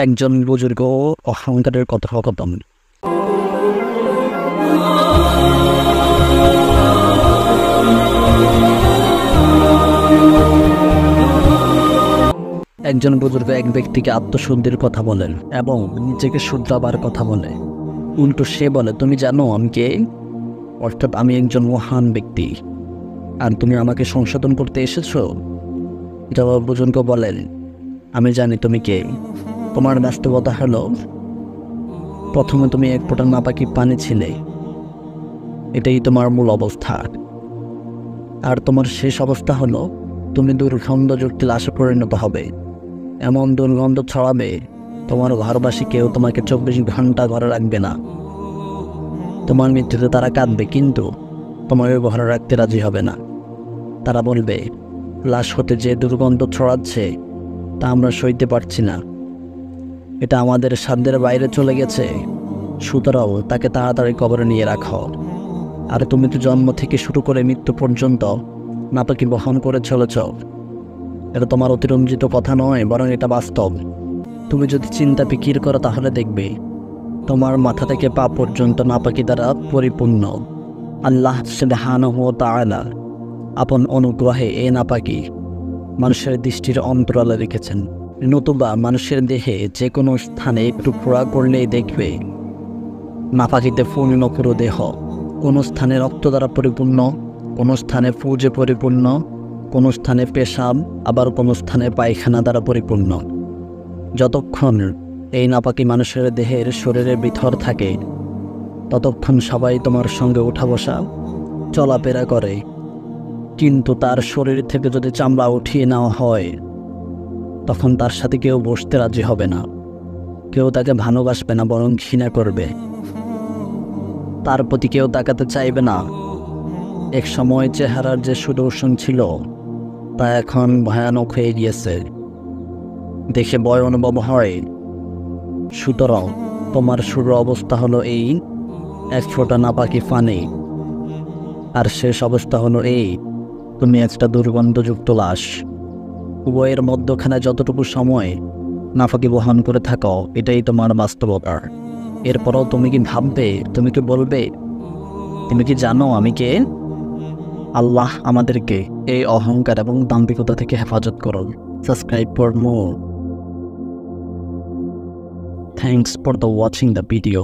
একজন বুজুর্গ অহংকারের কথোপকথন। একজন বুজুর্গ এক ব্যক্তিকে আত্মশুদ্ধির কথা বলেন এবং নিজেকে শুধরাবার কথা বলে। উল্টো সে বলে, তুমি জানো আমি কে? অর্থাৎ আমি একজন মহান ব্যক্তি, আর তুমি আমাকে সংশোধন করতে এসেছো। জবাব বুজুর্গ বলেন, আমি জানি তুমি কে। তোমার বাস্তবতা হলো, প্রথমে তুমি এক ফোঁটা নাপাকি পানি ছিলে, এটাই তোমার মূল অবস্থা। আর তোমার শেষ অবস্থা হলো তুমি দুর্গন্ধযুক্ত লাশে পরিণত হবে। এমন দুর্গন্ধ ছড়াবে তোমার ঘরবাসী কেউ তোমাকে 24 ঘন্টা ঘরে রাখবে না। তোমার মৃত্যুতে তারা কাঁদবে, কিন্তু তোমাকে ঘরে রাখতে রাজি হবে না। তারা বলবে, লাশ হতে যে দুর্গন্ধ ছড়াচ্ছে তা আমরা সইতে পারছি না, এটা আমাদের সাধ্যের বাইরে চলে গেছে, সুতরাং তাকে তাড়াতাড়ি কবরে নিয়ে রাখো। আর তুমি তো জন্ম থেকে শুরু করে মৃত্যু পর্যন্ত নাপাকি বহন করে চলেছ। এটা তোমার অতিরঞ্জিত কথা নয়, বরং এটা বাস্তব। তুমি যদি চিন্তা ফিকির করো তাহলে দেখবে তোমার মাথা থেকে পা পর্যন্ত নাপাকি দ্বারা পরিপূর্ণ। আল্লাহ সুবহানাহু ওয়া তাআলা আপন অনুগ্রহে এই নাপাকি মানুষের দৃষ্টির অন্তরালে রেখেছেন। নতুবা মানুষের দেহে যে কোনো স্থানে একটু ফোড়া করলেই দেখবে নাপাকিতে পূর্ণ পুরো দেহ। কোনো স্থানে রক্ত দ্বারা পরিপূর্ণ, কোনো স্থানে ফুজে পরিপূর্ণ, কোনো স্থানে পেশাব, আবার কোনো স্থানে পায়খানা দ্বারা পরিপূর্ণ। যতক্ষণ এই নাপাকি মানুষের দেহের শরীরের ভিতর থাকে ততক্ষণ সবাই তোমার সঙ্গে উঠা বসা চলাফেরা করে, কিন্তু তার শরীর থেকে যদি চামড়া উঠিয়ে নেওয়া হয় তখন তার সাথে কেউ বসতে রাজি হবে না, কেউ তাকে ভালোবাসবে না, বরং ঘৃণা করবে। তার প্রতি কেউ তাকাতে চাইবে না। এক সময় চেহারার যে সুদর্শন ছিল তা এখন ভয়ানক হয়ে গিয়েছে, দেখে ভয় অনুভব হয়। সুতরাং তোমার শুরুর অবস্থা হলো এই এক ফোঁটা নাপাকি পানি, আর শেষ অবস্থা হলো এই তুমি একটা দুর্গন্ধযুক্ত লাশ। উভয়ের মধ্যখানে যতটুকু সময় নাপাকি বহন করে থাকো এটাই তোমার বাস্তবতা। এরপরও তুমি কি ভাববে, তুমি কি বলবে, তুমি কি জানো আমি কে? আল্লাহ আমাদেরকে এই অহংকার এবং দাম্ভিকতা থেকে হেফাজত করুন। Subscribe for more. Thanks for the watching the video.